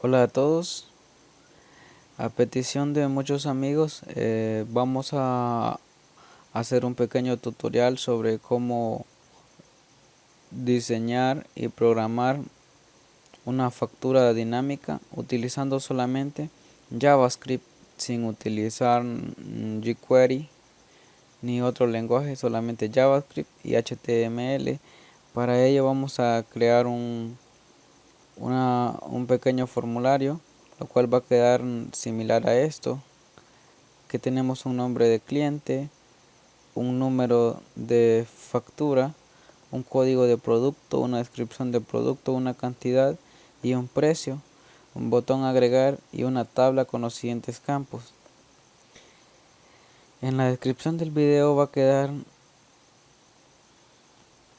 Hola a todos, a petición de muchos amigos vamos a hacer un pequeño tutorial sobre cómo diseñar y programar una factura dinámica utilizando solamente JavaScript sin utilizar jQuery ni otro lenguaje, solamente JavaScript y HTML. Para ello vamos a crear un pequeño formulario, lo cual va a quedar similar a esto, que tenemos un nombre de cliente, un número de factura, un código de producto, una descripción de producto, una cantidad y un precio, un botón agregar y una tabla con los siguientes campos. En la descripción del video va a quedar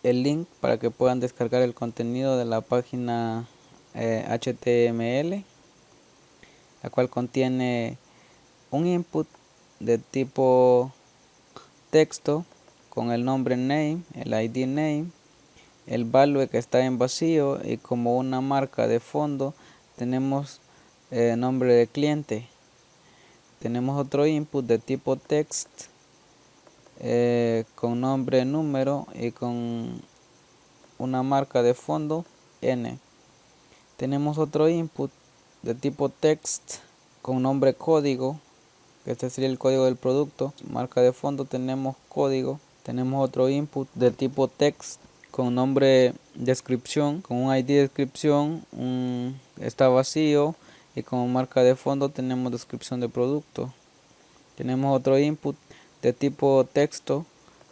el link para que puedan descargar el contenido de la página HTML, la cual contiene un input de tipo texto con el nombre name, el ID name, el value que está en vacío, y como una marca de fondo tenemos nombre de cliente. Tenemos otro input de tipo text con nombre número y con una marca de fondo n. Tenemos otro input de tipo text con nombre código, que este sería el código del producto. Marca de fondo tenemos código. Tenemos otro input de tipo text con nombre descripción, con un ID descripción, está vacío, y como marca de fondo tenemos descripción de producto. Tenemos otro input de tipo texto,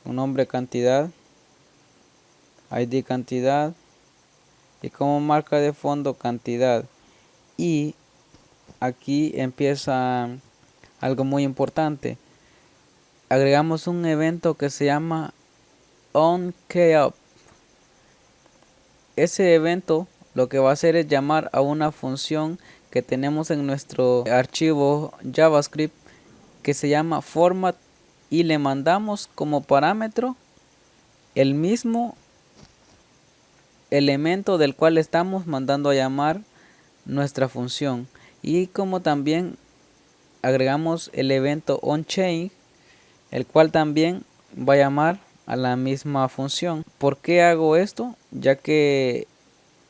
un nombre cantidad, ID cantidad, y como marca de fondo cantidad. Y aquí empieza algo muy importante. Agregamos un evento que se llama onCheck. Ese evento lo que va a hacer es llamar a una función que tenemos en nuestro archivo JavaScript, que se llama format, y le mandamos como parámetro el mismo elemento del cual estamos mandando a llamar nuestra función. Y como también agregamos el evento onChange, el cual también va a llamar a la misma función. ¿Por qué hago esto? Ya que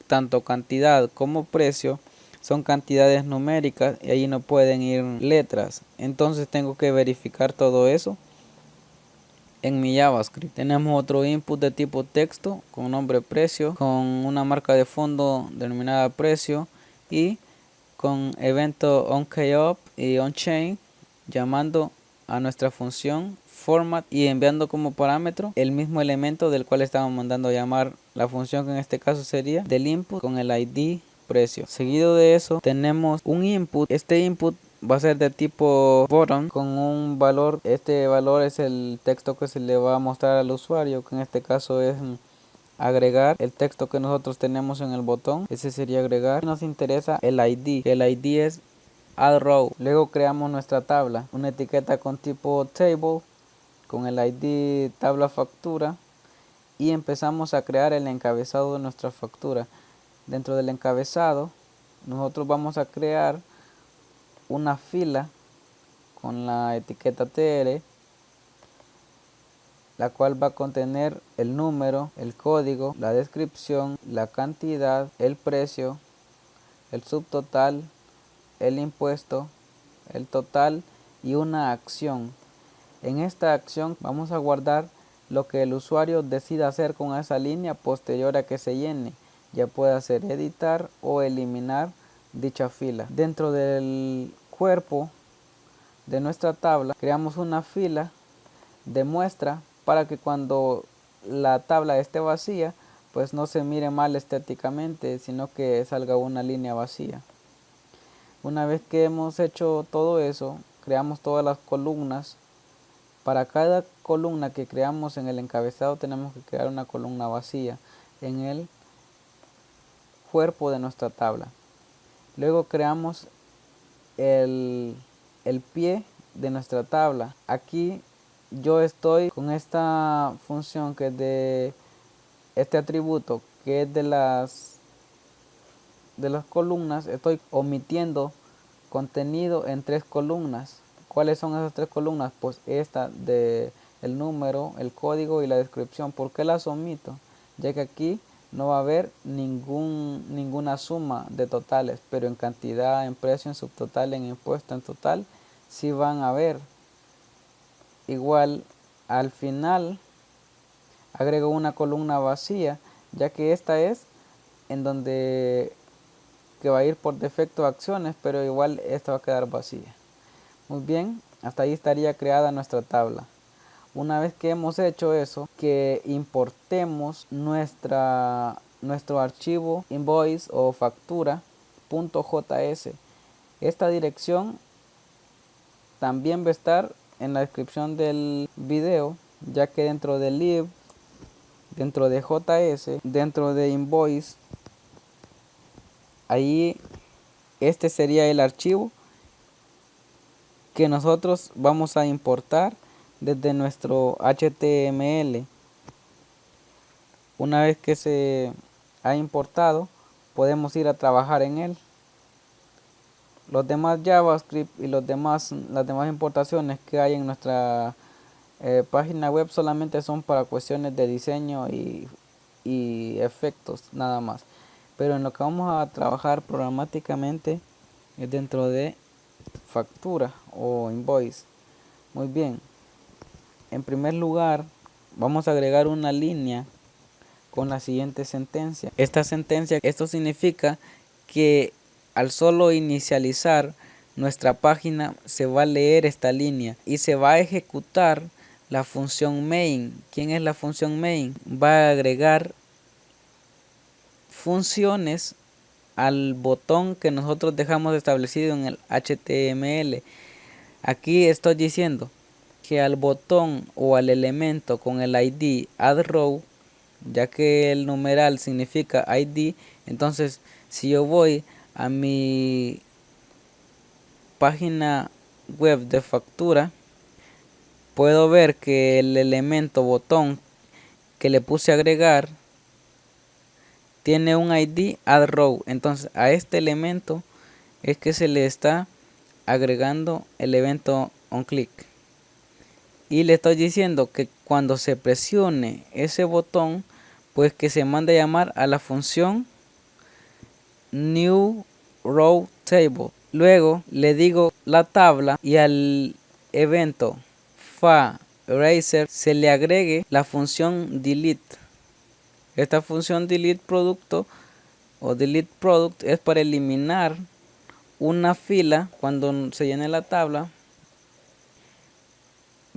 tanto cantidad como precio son cantidades numéricas y ahí no pueden ir letras. Entonces tengo que verificar todo eso en mi JavaScript. Tenemos otro input de tipo texto con nombre precio, con una marca de fondo denominada precio, y con evento onCheck y onChange llamando a nuestra función format y enviando como parámetro el mismo elemento del cual estamos mandando a llamar la función, que en este caso sería del input con el ID precio. Seguido de eso tenemos un input. Este input va a ser de tipo button con un valor. Este valor es el texto que se le va a mostrar al usuario, que en este caso es agregar el texto que nosotros tenemos en el botón. Ese sería agregar. Nos interesa el ID, que el ID es add row. Luego creamos nuestra tabla, una etiqueta con tipo table con el ID tabla factura, y empezamos a crear el encabezado de nuestra factura. Dentro del encabezado nosotros vamos a crear una fila con la etiqueta tr, la cual va a contener el número, el código, la descripción, la cantidad, el precio, el subtotal, el impuesto, el total y una acción. En esta acción vamos a guardar lo que el usuario decida hacer con esa línea posterior a que se llene, ya pueda ser editar o eliminar dicha fila. Dentro del cuerpo de nuestra tabla creamos una fila de muestra para que cuando la tabla esté vacía pues no se mire mal estéticamente, sino que salga una línea vacía. Una vez que hemos hecho todo eso, creamos todas las columnas. Para cada columna que creamos en el encabezado tenemos que crear una columna vacía en el cuerpo de nuestra tabla. Luego creamos el pie de nuestra tabla. Aquí yo estoy con esta función que es de este atributo, que es de las las columnas estoy omitiendo contenido en 3 columnas. ¿Cuáles son esas 3 columnas? Pues esta de el número, el código y la descripción. ¿Por qué las omito? Ya que aquí no va a haber ninguna suma de totales, pero en cantidad, en precio, en subtotal, en impuesto, en total, sí van a haber. Igual al final agrego una columna vacía, ya que esta es en donde que va a ir por defecto acciones, pero igual esta va a quedar vacía. Muy bien, hasta ahí estaría creada nuestra tabla. Una vez que hemos hecho eso, que importemos nuestro archivo invoice o factura.js. Esta dirección también va a estar en la descripción del video, ya que dentro de lib, dentro de js, dentro de invoice, ahí este sería el archivo que nosotros vamos a importar desde nuestro HTML. Una vez que se ha importado, podemos ir a trabajar en él. Los demás JavaScript y las demás importaciones que hay en nuestra página web solamente son para cuestiones de diseño y efectos nada más. Pero en lo que vamos a trabajar programáticamente es dentro de factura o invoice. Muy bien, en primer lugar vamos a agregar una línea con la siguiente sentencia. Esto significa que al solo inicializar nuestra página se va a leer esta línea y se va a ejecutar la función main. ¿Quién es la función main? Va a agregar funciones al botón que nosotros dejamos establecido en el HTML. Aquí estoy diciendo que al botón o al elemento con el ID addRow, ya que el numeral significa ID, entonces si yo voy a mi página web de factura, puedo ver que el elemento botón que le puse a agregar tiene un ID addRow. Entonces a este elemento es que se le está agregando el evento onClick. Y le estoy diciendo que cuando se presione ese botón, pues que se mande a llamar a la función newRowTable. Luego le digo la tabla y al evento FAEraser se le agregue la función delete. Esta función delete producto o delete product es para eliminar una fila. Cuando se llene la tabla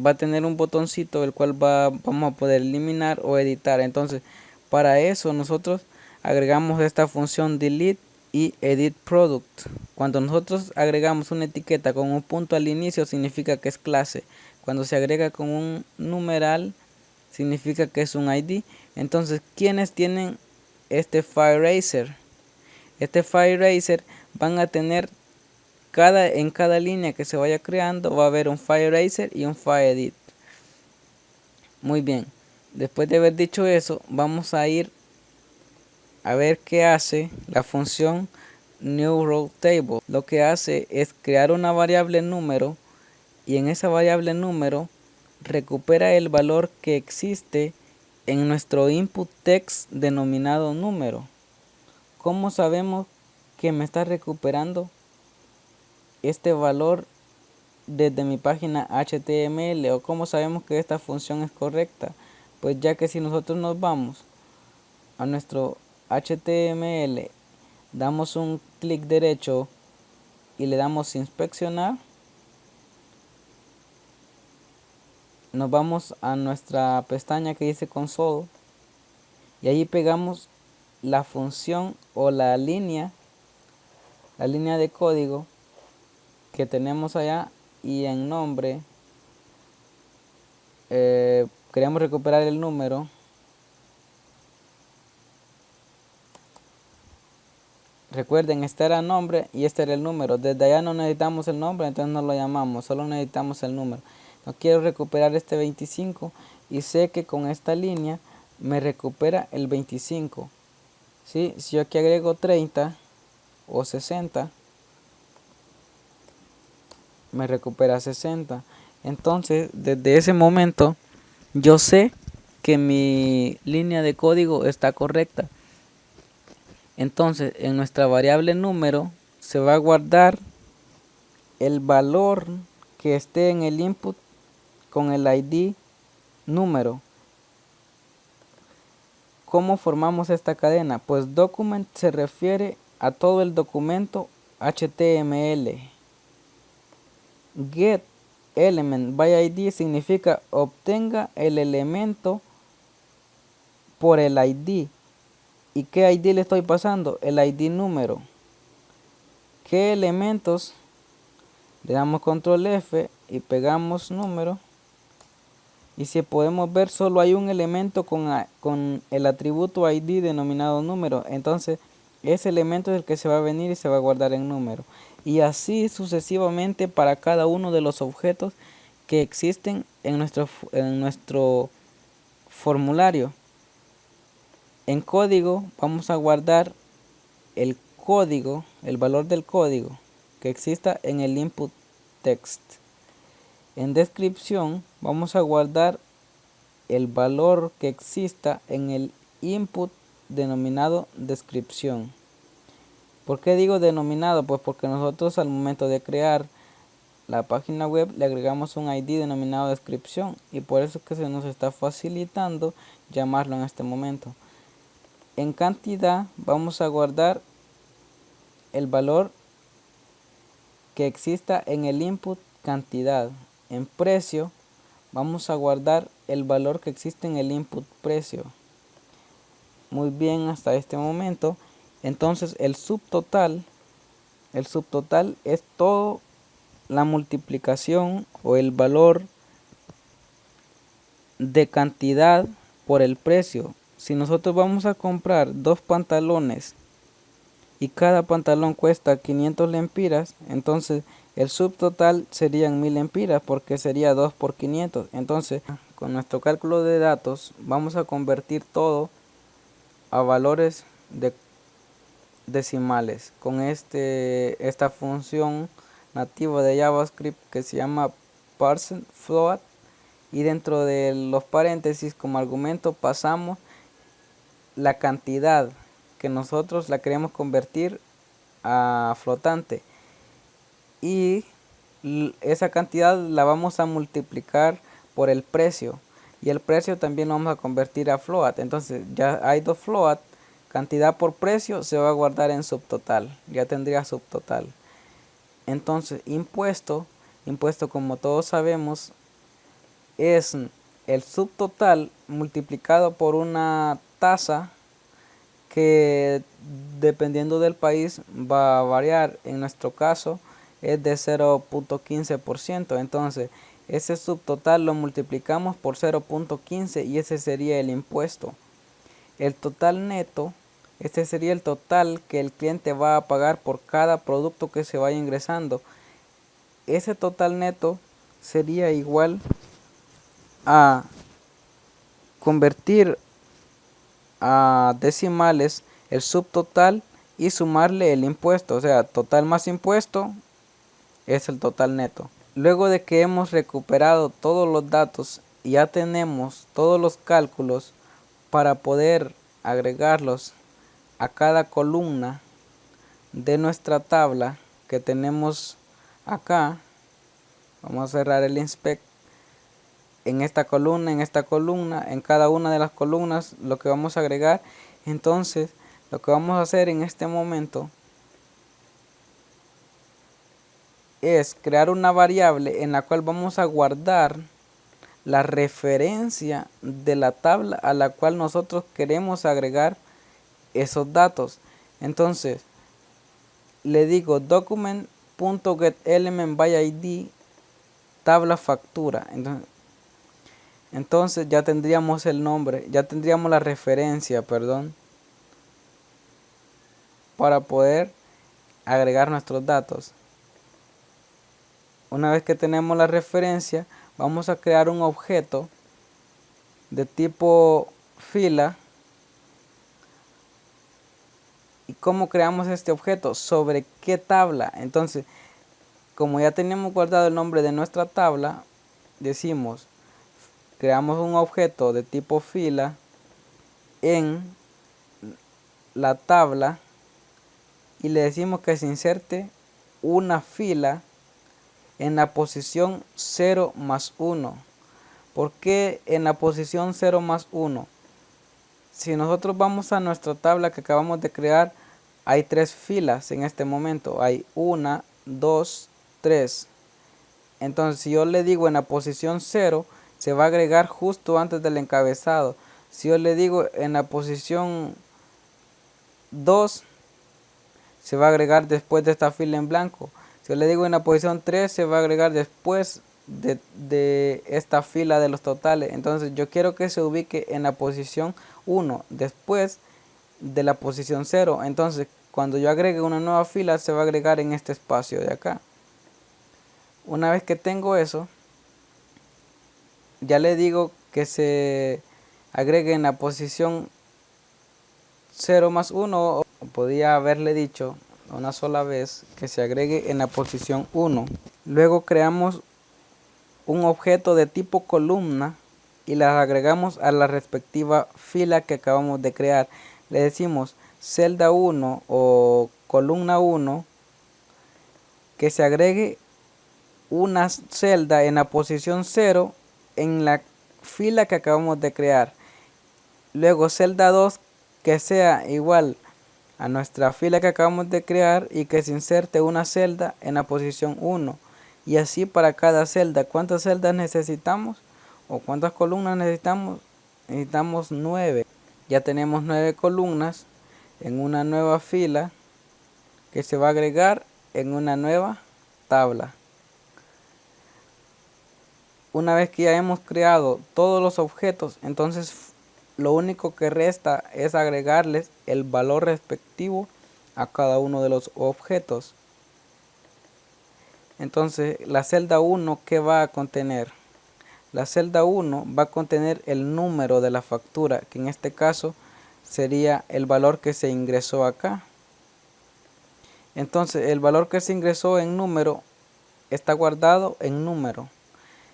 va a tener un botoncito el cual vamos a poder eliminar o editar. Entonces para eso nosotros agregamos esta función delete y edit product. Cuando nosotros agregamos una etiqueta con un punto al inicio significa que es clase. Cuando se agrega con un numeral significa que es un ID. Entonces, ¿quiénes tienen este FAEraser? Este FAEraser van a tener en cada línea que se vaya creando va a haber un FAEraser y un FAEdit. Muy bien, después de haber dicho eso, vamos a ir a ver qué hace la función newRowTable. Lo que hace es crear una variable número y en esa variable número recupera el valor que existe en nuestro input text denominado número. ¿Cómo sabemos que me está recuperando este valor desde mi página HTML? ¿O cómo sabemos que esta función es correcta? Pues ya que si nosotros nos vamos a nuestro HTML, damos un clic derecho y le damos inspeccionar, nos vamos a nuestra pestaña que dice console y ahí pegamos la función o la línea de código que tenemos allá y en nombre queremos recuperar el número. Recuerden, este era el nombre y este era el número. Desde allá no necesitamos el nombre, entonces no lo llamamos, solo necesitamos el número. No quiero recuperar este 25 y sé que con esta línea me recupera el 25. ¿Sí? Si yo aquí agrego 30, o 60, me recupera 60. Entonces, desde ese momento, yo sé que mi línea de código está correcta. Entonces, en nuestra variable número se va a guardar el valor que esté en el input con el ID número. ¿Cómo formamos esta cadena? Pues document se refiere a todo el documento HTML. Get element by ID significa obtenga el elemento por el ID. ¿Y qué ID le estoy pasando? El ID número. ¿Qué elementos? Le damos control F y pegamos número. Y si podemos ver, solo hay un elemento con el atributo ID denominado número. Entonces, ese elemento es el que se va a venir y se va a guardar en número. Y así sucesivamente para cada uno de los objetos que existen en nuestro formulario. En código vamos a guardar el código, el valor del código que exista en el input text. En descripción vamos a guardar el valor que exista en el input denominado descripción. ¿Por qué digo denominado? Pues porque nosotros al momento de crear la página web le agregamos un ID denominado descripción y por eso es que se nos está facilitando llamarlo en este momento. En cantidad vamos a guardar el valor que exista en el input cantidad. En precio vamos a guardar el valor que existe en el input precio. Muy bien hasta este momento. Entonces el subtotal es todo la multiplicación o el valor de cantidad por el precio. Si nosotros vamos a comprar 2 pantalones y cada pantalón cuesta 500 lempiras, entonces el subtotal serían 1000 lempiras porque sería 2 por 500. Entonces, con nuestro cálculo de datos vamos a convertir todo a valores decimales con esta función nativa de JavaScript que se llama parse float, y dentro de los paréntesis como argumento pasamos la cantidad que nosotros la queremos convertir a flotante y esa cantidad la vamos a multiplicar por el precio y el precio también lo vamos a convertir a float. Entonces ya hay dos float, cantidad por precio se va a guardar en subtotal, ya tendría subtotal. Entonces impuesto como todos sabemos es el subtotal multiplicado por una tasa que dependiendo del país va a variar. En nuestro caso es de 0.15%. Entonces ese subtotal lo multiplicamos por 0.15 y ese sería el impuesto. El total neto, este sería el total que el cliente va a pagar por cada producto que se vaya ingresando. Ese total neto sería igual a convertir a decimales el subtotal y sumarle el impuesto, o sea, total más impuesto es el total neto. Luego de que hemos recuperado todos los datos y ya tenemos todos los cálculos para poder agregarlos a cada columna de nuestra tabla que tenemos acá, vamos a cerrar el inspect. En esta columna, en cada una de las columnas lo que vamos a agregar. Entonces lo que vamos a hacer en este momento es crear una variable en la cual vamos a guardar la referencia de la tabla a la cual nosotros queremos agregar esos datos. Entonces le digo document.getElementById tabla factura. Entonces ya tendríamos el nombre, ya tendríamos la referencia, para poder agregar nuestros datos. Una vez que tenemos la referencia, vamos a crear un objeto de tipo fila ¿Y cómo creamos este objeto? ¿Sobre qué tabla? Entonces, como ya tenemos guardado el nombre de nuestra tabla, decimos, creamos un objeto de tipo fila en la tabla y le decimos que se inserte una fila en la posición 0 más 1. ¿Por qué en la posición 0 más 1? Si nosotros vamos a nuestra tabla que acabamos de crear, hay 3 filas en este momento. Hay 1, 2, 3. Entonces, si yo le digo en la posición 0, se va a agregar justo antes del encabezado. Si yo le digo en la posición 2, se va a agregar después de esta fila en blanco. Si yo le digo en la posición 3, se va a agregar después de esta fila de los totales. Entonces yo quiero que se ubique en la posición 1, después de la posición 0. Entonces cuando yo agregue una nueva fila, se va a agregar en este espacio de acá. Una vez que tengo eso, ya le digo que se agregue en la posición 0 más 1. Podía haberle dicho una sola vez que se agregue en la posición 1. Luego creamos un objeto de tipo columna y las agregamos a la respectiva fila que acabamos de crear. Le decimos celda 1 o columna 1 que se agregue una celda en la posición 0 en la fila que acabamos de crear. Luego celda 2 que sea igual a nuestra fila que acabamos de crear y que se inserte una celda en la posición 1. Y así para cada celda. ¿Cuántas celdas necesitamos? ¿O cuántas columnas necesitamos? Necesitamos 9. Ya tenemos 9 columnas en una nueva fila que se va a agregar en una nueva tabla. Una vez que ya hemos creado todos los objetos, entonces lo único que resta es agregarles el valor respectivo a cada uno de los objetos. Entonces la celda 1, ¿qué va a contener? La celda 1 va a contener el número de la factura, que en este caso sería el valor que se ingresó acá. Entonces el valor que se ingresó en número está guardado en número.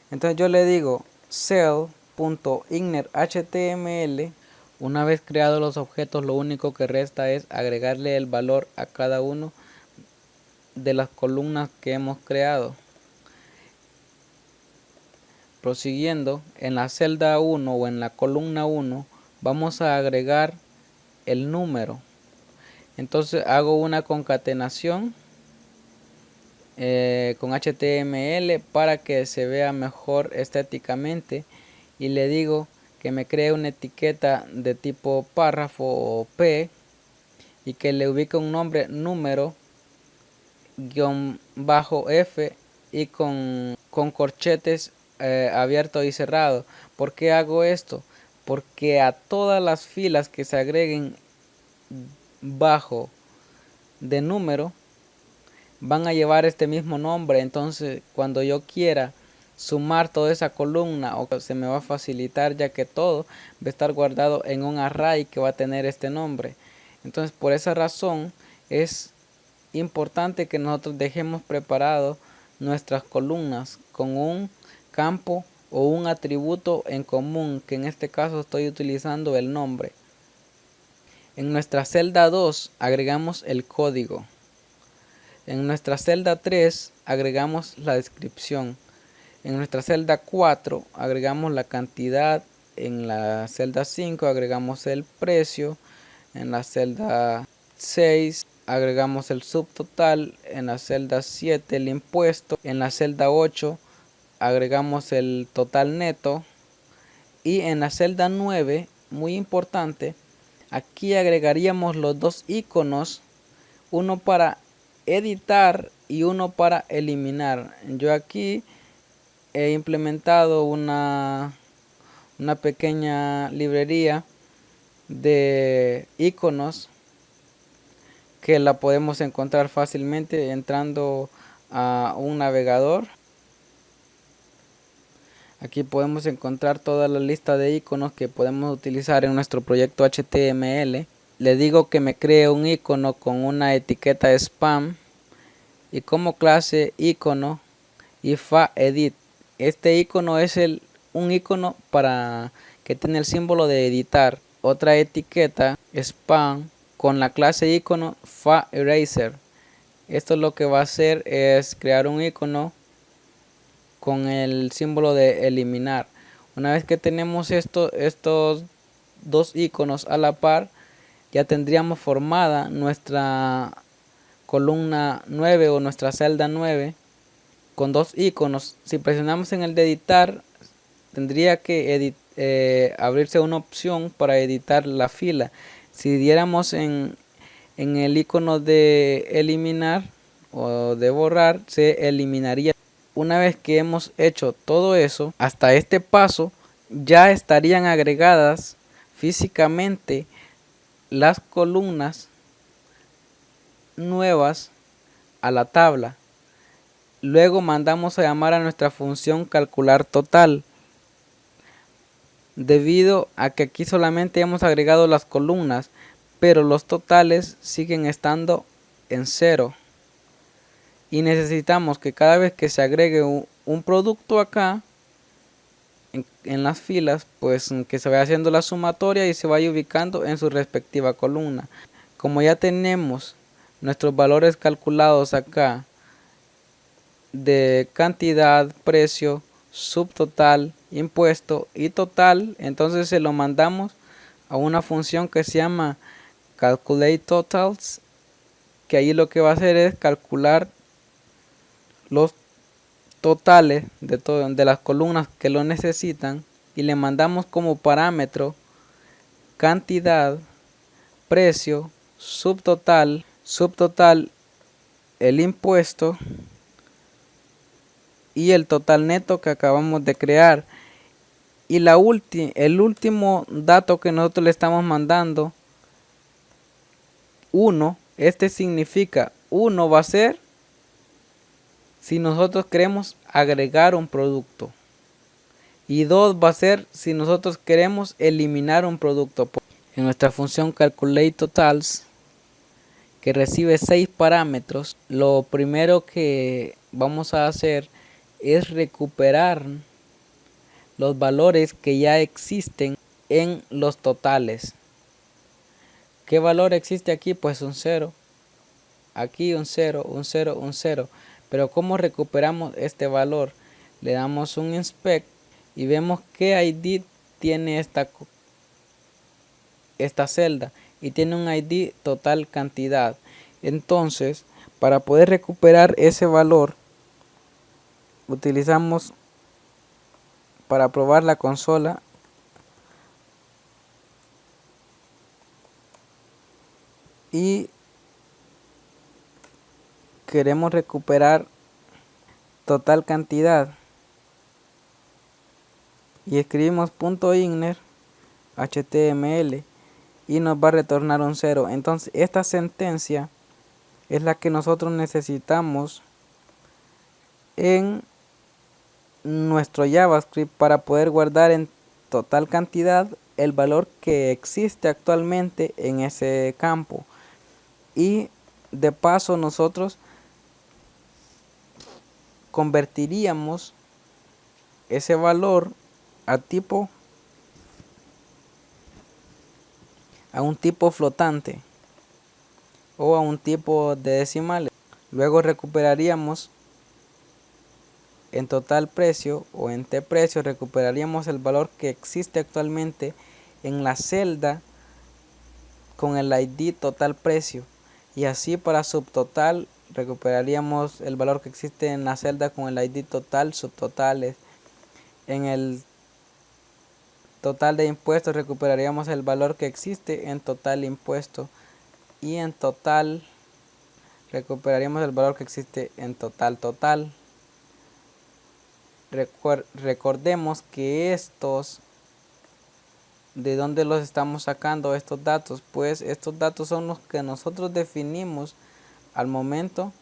Entonces yo le digo cell.innerhtml. Una vez creados los objetos, lo único que resta es agregarle el valor a cada uno de las columnas que hemos creado. Prosiguiendo, en la celda 1 o en la columna 1 vamos a agregar el número. Entonces hago una concatenación con HTML para que se vea mejor estéticamente y le digo que me cree una etiqueta de tipo párrafo o P y que le ubique un nombre número -F y con corchetes abierto y cerrado. ¿Por qué hago esto? Porque a todas las filas que se agreguen bajo de número van a llevar este mismo nombre. Entonces cuando yo quiera sumar toda esa columna, se me va a facilitar, ya que todo va a estar guardado en un array que va a tener este nombre. Entonces por esa razón es importante que nosotros dejemos preparado nuestras columnas con un campo o un atributo en común, que en este caso estoy utilizando el nombre. En nuestra celda 2 agregamos el código. En nuestra celda 3 agregamos la descripción. En nuestra celda 4 agregamos la cantidad. En la celda 5 agregamos el precio. En la celda 6 agregamos el subtotal. En la celda 7 el impuesto. En la celda 8 agregamos el total neto. Y en la celda 9, muy importante, aquí agregaríamos los dos iconos, uno para editar y uno para eliminar. Yo aquí he implementado una pequeña librería de iconos que la podemos encontrar fácilmente entrando a un navegador. Aquí podemos encontrar toda la lista de iconos que podemos utilizar en nuestro proyecto HTML. le digo que me cree un icono con una etiqueta spam y como clase icono IFA edit. Este icono es un icono para que tiene el símbolo de editar. Otra etiqueta spam con la clase icono fa eraser. Esto lo que va a hacer es crear un icono con el símbolo de eliminar. Una vez que tenemos estos dos iconos a la par, ya tendríamos formada nuestra columna 9 o nuestra celda 9 con dos iconos. Si presionamos en el de editar, tendría que abrirse una opción para editar la fila. Si diéramos en el icono de eliminar o de borrar, se eliminaría. Una vez que hemos hecho todo eso, hasta este paso, ya estarían agregadas físicamente las columnas nuevas a la tabla. Luego mandamos a llamar a nuestra función calcular total. Debido a que aquí solamente hemos agregado las columnas, pero los totales siguen estando en 0. Y necesitamos que cada vez que se agregue un producto acá, en las filas, pues que se vaya haciendo la sumatoria y se vaya ubicando en su respectiva columna. Como ya tenemos nuestros valores calculados acá de cantidad, precio, subtotal, impuesto y total, entonces se lo mandamos a una función que se llama calculate totals, que ahí lo que va a hacer es calcular los totales de las columnas que lo necesitan y le mandamos como parámetro cantidad, precio, subtotal, el impuesto y el total neto que acabamos de crear. Y el último dato que nosotros le estamos mandando, 1, este significa 1 va a ser si nosotros queremos agregar un producto. Y 2 va a ser si nosotros queremos eliminar un producto. En nuestra función calculate totals, que recibe 6 parámetros, lo primero que vamos a hacer es recuperar los valores que ya existen en los totales. ¿Qué valor existe aquí? Pues un 0. Aquí un 0, un 0, un 0. Pero ¿cómo recuperamos este valor? Le damos un inspect y vemos qué ID tiene esta celda. Y tiene un ID total cantidad. Entonces, para poder recuperar ese valor, utilizamos para probar la consola y queremos recuperar total cantidad y escribimos .inner html y nos va a retornar un 0. Entonces esta sentencia es la que nosotros necesitamos en nuestro JavaScript para poder guardar en total cantidad el valor que existe actualmente en ese campo. Y de paso nosotros convertiríamos ese valor a un tipo flotante o a un tipo de decimales. Luego recuperaríamos en total precio o en tprecio, recuperaríamos el valor que existe actualmente en la celda con el ID total precio, y así para subtotal recuperaríamos el valor que existe en la celda con el ID total subtotales. En el total de impuestos recuperaríamos el valor que existe en total impuesto, y en total recuperaríamos el valor que existe en total. Recordemos que ¿de dónde los estamos sacando estos datos? Pues estos datos son los que nosotros definimos al momento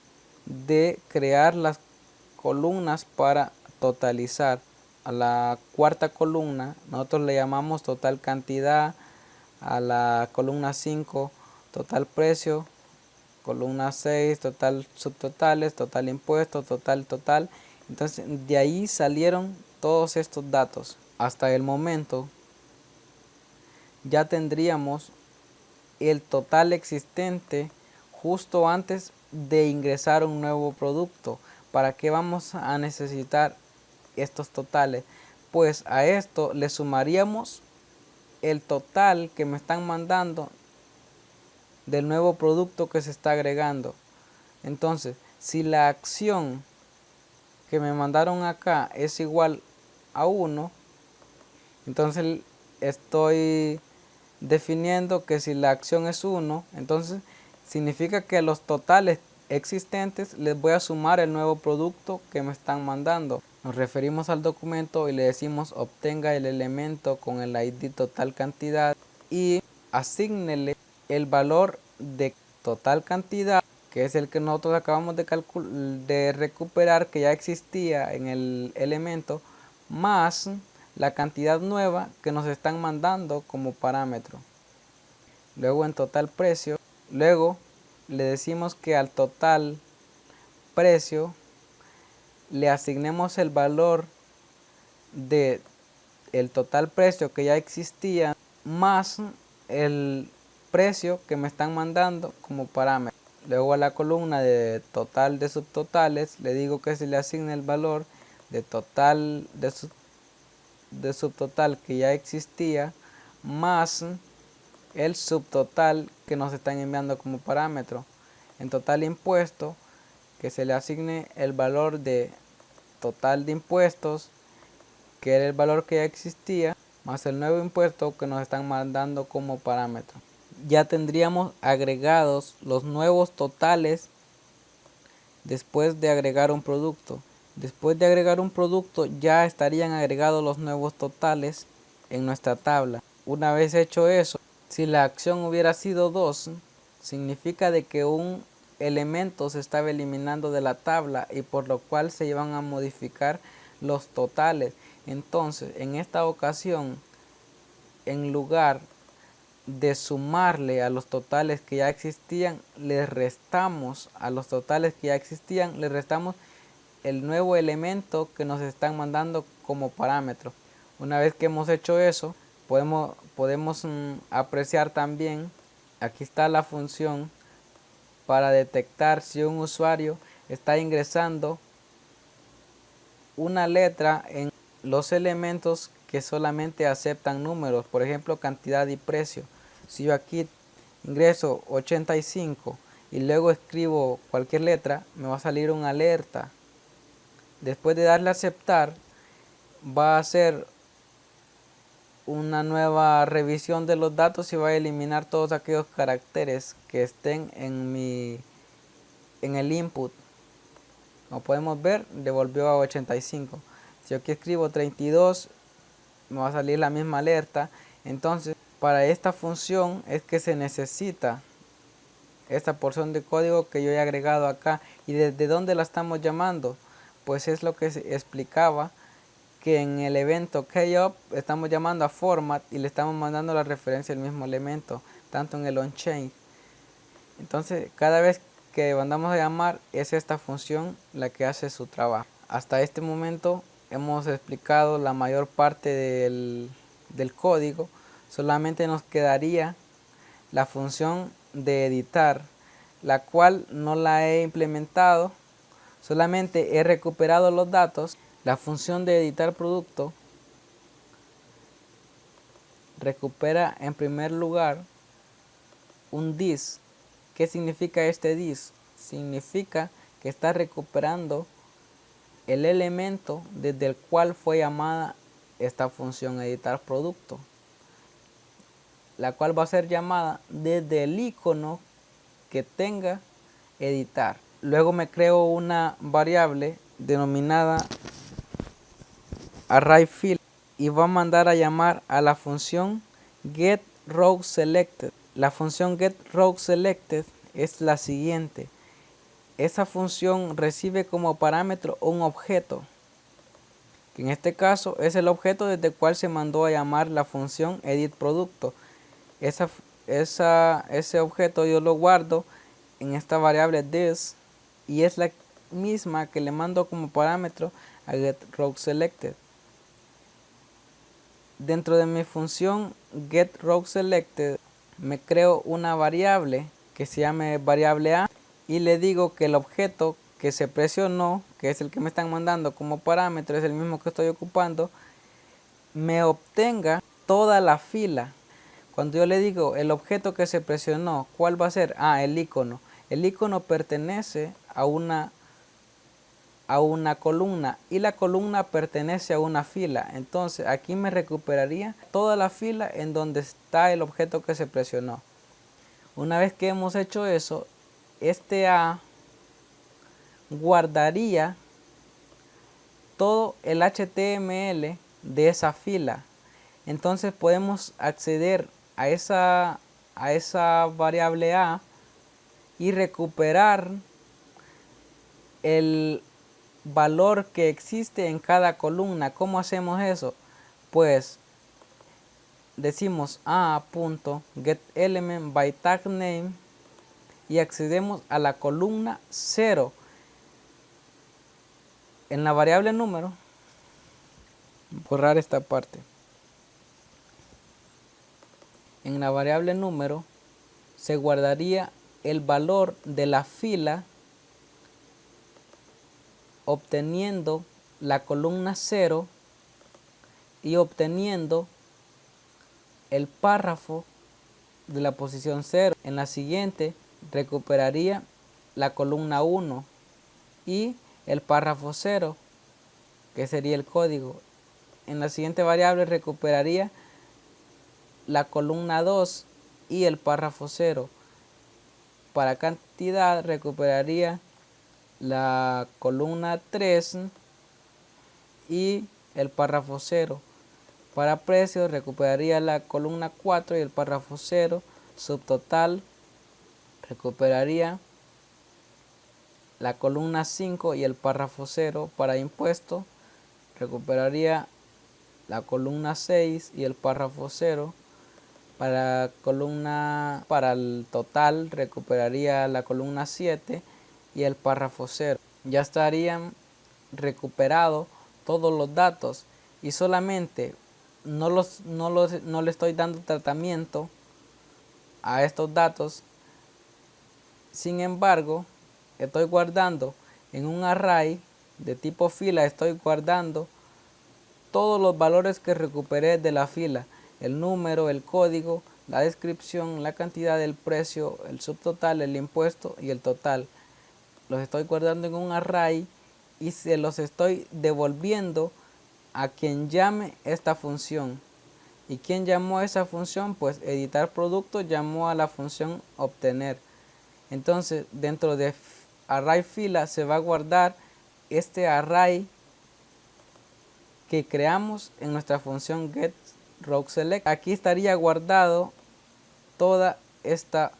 de crear las columnas para totalizar. A la cuarta columna nosotros le llamamos total cantidad, a la columna 5 total precio, columna 6 total subtotales, total impuestos, total. Entonces de ahí salieron todos estos datos. Hasta el momento ya tendríamos el total existente justo antes de ingresar un nuevo producto. ¿Para qué vamos a necesitar estos totales? Pues a esto le sumaríamos el total que me están mandando del nuevo producto que se está agregando. Entonces, si la acción que me mandaron acá es igual a 1, entonces estoy definiendo que si la acción es 1, entonces significa que a los totales existentes les voy a sumar el nuevo producto que me están mandando. Nos referimos al documento y le decimos obtenga el elemento con el ID total cantidad y asígnele el valor de total cantidad, que es el que nosotros acabamos de recuperar, que ya existía en el elemento, más la cantidad nueva que nos están mandando como parámetro. Luego en total precio, luego le decimos que al total precio le asignemos el valor de el total precio que ya existía más el precio que me están mandando como parámetro. Luego a la columna de total de subtotales le digo que se le asigne el valor de total de subtotal que ya existía más el subtotal que nos están enviando como parámetro. En total impuesto que se le asigne el valor de total de impuestos, que era el valor que ya existía, más el nuevo impuesto que nos están mandando como parámetro. Ya tendríamos agregados los nuevos totales después de agregar un producto. Después de agregar un producto ya estarían agregados los nuevos totales en nuestra tabla. Una vez hecho eso, si la acción hubiera sido 2, significa de que un elemento se estaba eliminando de la tabla y por lo cual se iban a modificar los totales. Entonces, en esta ocasión, en lugar de sumarle a los totales que ya existían, le restamos a los totales que ya existían, le restamos el nuevo elemento que nos están mandando como parámetro. Una vez que hemos hecho eso, podemos apreciar también, aquí está la función para detectar si un usuario está ingresando una letra en los elementos que solamente aceptan números, por ejemplo cantidad y precio. Si yo aquí ingreso 85 y luego escribo cualquier letra, me va a salir una alerta. Después de darle a aceptar, va a hacer una nueva revisión de los datos y va a eliminar todos aquellos caracteres que estén en el input. Como podemos ver, devolvió a 85. Si yo aquí escribo 32, me va a salir la misma alerta. Entonces, para esta función es que se necesita esta porción de código que yo he agregado acá. ¿Y desde dónde la estamos llamando? Pues es lo que se explicaba, que en el evento KUp estamos llamando a format y le estamos mandando la referencia al mismo elemento, tanto en el onChange. Entonces, cada vez que mandamos a llamar, es esta función la que hace su trabajo. Hasta este momento hemos explicado la mayor parte del código. Solamente nos quedaría la función de editar, la cual no la he implementado. Solamente he recuperado los datos. La función de editar producto recupera en primer lugar un dis. ¿Qué significa este dis? Significa que está recuperando el elemento desde el cual fue llamada esta función editar producto, la cual va a ser llamada desde el icono que tenga editar. Luego me creo una variable denominada ArrayField y va a mandar a llamar a la función getRowSelected. La función getRowSelected es la siguiente. Esa función recibe como parámetro un objeto, que en este caso es el objeto desde el cual se mandó a llamar la función editProducto. ese objeto yo lo guardo en esta variable this y es la misma que le mando como parámetro a getRowSelected. Dentro de mi función getRowSelected me creo una variable que se llame variable A y le digo que el objeto que se presionó, que es el que me están mandando como parámetro, es el mismo que estoy ocupando, me obtenga toda la fila. Cuando yo le digo el objeto que se presionó, ¿cuál va a ser? El icono. El icono pertenece a una columna y la columna pertenece a una fila. Entonces aquí me recuperaría toda la fila en donde está el objeto que se presionó. Una vez que hemos hecho eso, este A guardaría todo el HTML de esa fila. Entonces podemos acceder a esa variable A y recuperar el valor que existe en cada columna. ¿Cómo hacemos eso? Pues decimos a.getElement by tag name y accedemos a la columna 0. En la variable número, borrar esta parte. En la variable número se guardaría el valor de la fila obteniendo la columna 0 y obteniendo el párrafo de la posición 0. En la siguiente recuperaría la columna 1 y el párrafo 0, que sería el código. En la siguiente variable recuperaría la columna 2 y el párrafo 0. Para cantidad recuperaría la columna 3 y el párrafo 0. Para precio recuperaría la columna 4 y el párrafo 0. Subtotal recuperaría la columna 5 y el párrafo 0. Para impuesto recuperaría la columna 6 y el párrafo 0. Para el total recuperaría la columna 7 y el párrafo 0. Ya estarían recuperados todos los datos y solamente no le estoy dando tratamiento a estos datos. Sin embargo, estoy guardando en un array de tipo fila, estoy guardando todos los valores que recuperé de la fila: el número, el código, la descripción, la cantidad, el precio, el subtotal, el impuesto y el total. Los estoy guardando en un array y se los estoy devolviendo a quien llame esta función. ¿Y quién llamó esa función? Pues editar producto llamó a la función obtener. Entonces dentro de array fila se va a guardar este array que creamos en nuestra función getRowSelect. Aquí estaría guardado todos estos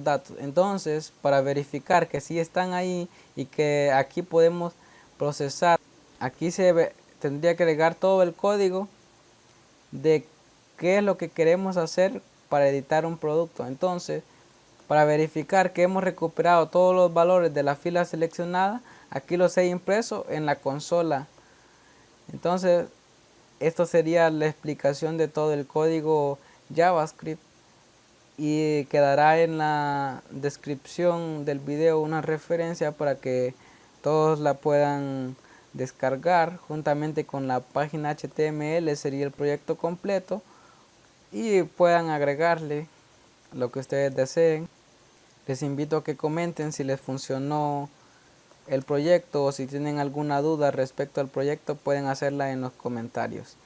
datos. Entonces, para verificar que sí están ahí y que aquí podemos procesar, aquí tendría que agregar todo el código de qué es lo que queremos hacer para editar un producto. Entonces, para verificar que hemos recuperado todos los valores de la fila seleccionada, aquí los he impreso en la consola. Entonces, esto sería la explicación de todo el código JavaScript y quedará en la descripción del video una referencia para que todos la puedan descargar juntamente con la página HTML. Sería el proyecto completo y puedan agregarle lo que ustedes deseen. Les invito a que comenten si les funcionó el proyecto o si tienen alguna duda respecto al proyecto, pueden hacerla en los comentarios.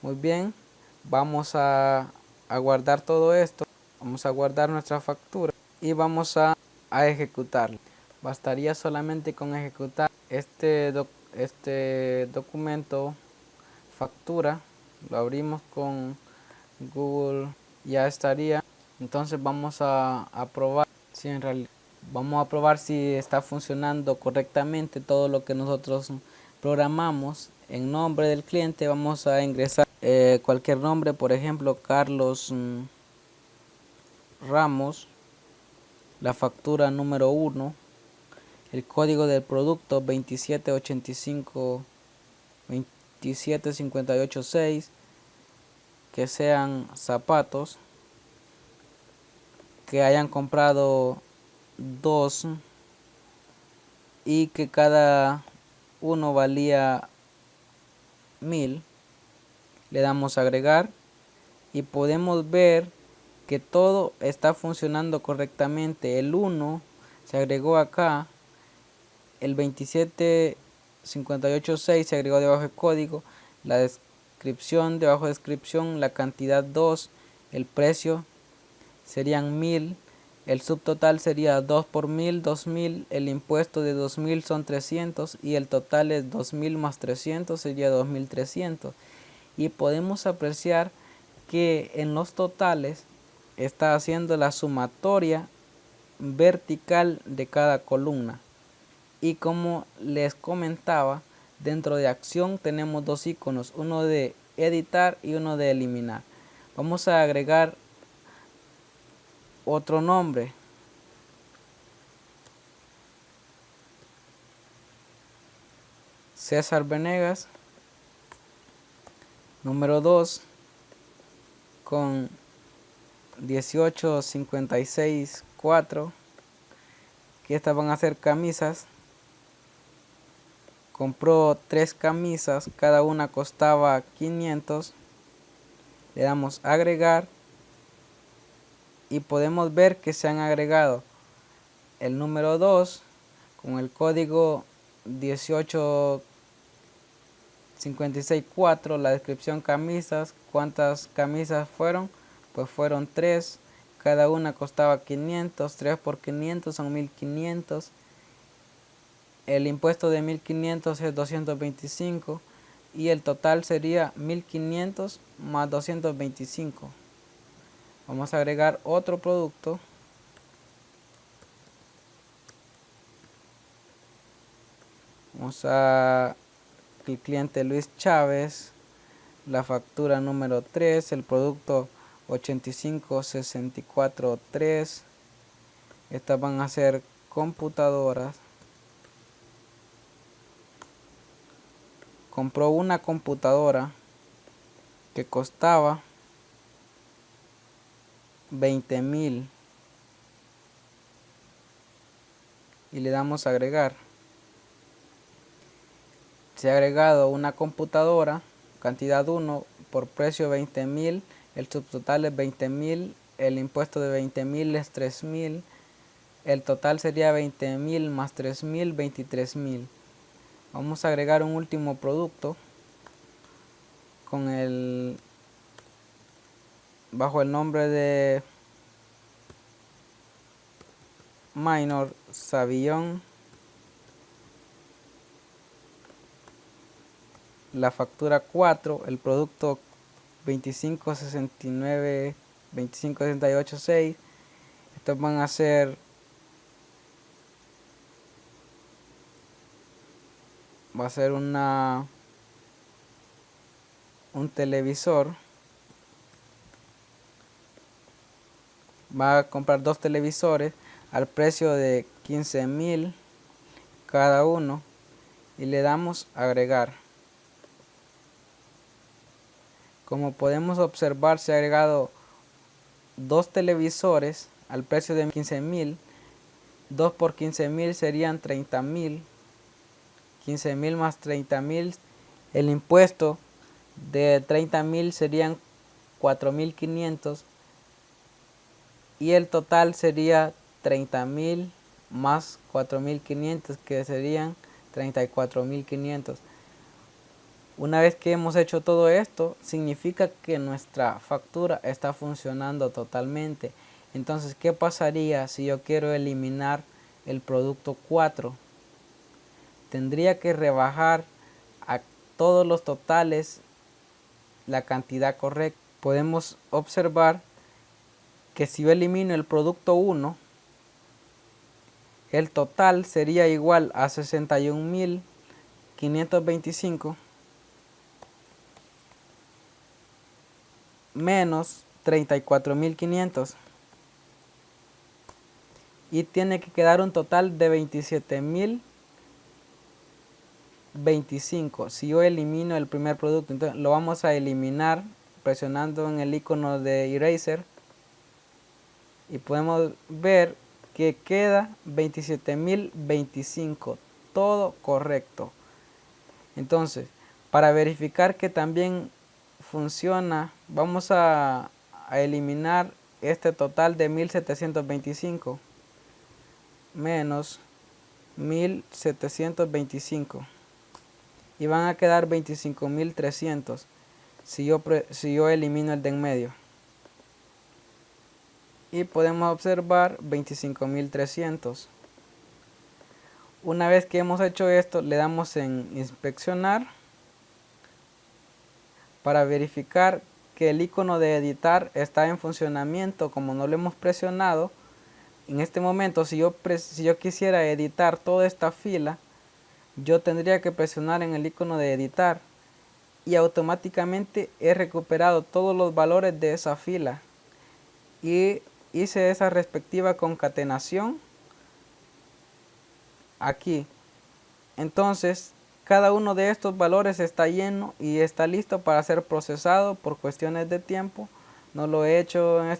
Muy bien, vamos a guardar todo esto, vamos a guardar nuestra factura y vamos a ejecutarla. Bastaría solamente con ejecutar este documento factura, lo abrimos con Google, ya estaría. Entonces vamos a probar si en realidad vamos a probar si está funcionando correctamente todo lo que nosotros programamos. En nombre del cliente vamos a ingresar cualquier nombre, por ejemplo Carlos Ramos, la factura número 1, el código del producto 27856, que sean zapatos, que hayan comprado 2 y que cada uno valía 1000. Le damos a agregar y podemos ver que todo está funcionando correctamente. El 1 se agregó acá, el 27586 se agregó debajo del código, la descripción debajo de descripción, la cantidad 2, el precio serían 1000, el subtotal sería 2 por 1000, 2000, el impuesto de 2000 son 300 y el total es 2000 más 300 sería 2300. Y podemos apreciar que en los totales está haciendo la sumatoria vertical de cada columna. Y como les comentaba, dentro de acción tenemos dos iconos, uno de editar y uno de eliminar. Vamos a agregar otro nombre. César Venegas, número 2, con 18564, que estas van a ser camisas. Compró 3 camisas, cada una costaba 500. Le damos agregar y podemos ver que se han agregado el número 2 con el código 18564, la descripción camisas. ¿Cuántas camisas fueron? Pues fueron 3, cada una costaba 500, 3 por 500 son 1500. El impuesto de 1500 es 225 y el total sería 1500 más 225. Vamos a agregar otro producto. Vamos a el cliente Luis Chávez, la factura número 3, el producto 85643. Estas van a ser computadoras. Compró una computadora que costaba 20,000 y le damos a agregar. Se ha agregado una computadora, cantidad 1, por precio 20,000, el subtotal es 20,000, el impuesto de 20,000 es 3,000, el total sería 20,000 más 3,000, 23,000. Vamos a agregar un último producto con bajo el nombre de Minor Savillon, la factura 4, el producto 2569, 25686. Estos van a ser va a ser un televisor. Va a comprar 2 televisores al precio de 15,000 cada uno y le damos agregar. Como podemos observar, se ha agregado 2 televisores al precio de 15,000. 2 por 15,000 serían 30,000. 15,000 más 30,000. El impuesto de 30,000 serían 4,500. Y el total sería 30,000 más 4,500, que serían 34,500. Una vez que hemos hecho todo esto, significa que nuestra factura está funcionando totalmente. Entonces, ¿qué pasaría si yo quiero eliminar el producto 4? Tendría que rebajar a todos los totales la cantidad correcta. Podemos observar que si yo elimino el producto 1, el total sería igual a 61,525. menos 34.500 y tiene que quedar un total de 27.025 si yo elimino el primer producto. Entonces lo vamos a eliminar presionando en el icono de eraser y podemos ver que queda 27.025, todo correcto. Entonces, para verificar que también funciona, vamos a eliminar este total de 1.725 menos 1.725 y van a quedar 25.300 si yo elimino el de en medio. Y podemos observar 25.300. Una vez que hemos hecho esto, le damos en inspeccionar para verificar que el icono de editar está en funcionamiento. Como no lo hemos presionado, en este momento si yo quisiera editar toda esta fila, yo tendría que presionar en el icono de editar y automáticamente he recuperado todos los valores de esa fila y hice esa respectiva concatenación aquí. Entonces cada uno de estos valores está lleno y está listo para ser procesado. Por cuestiones de tiempo no lo he hecho en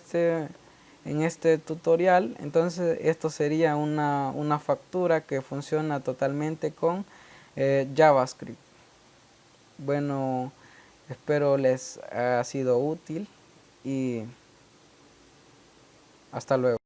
este tutorial. Entonces esto sería una factura que funciona totalmente con JavaScript. Bueno, espero les haya sido útil y hasta luego.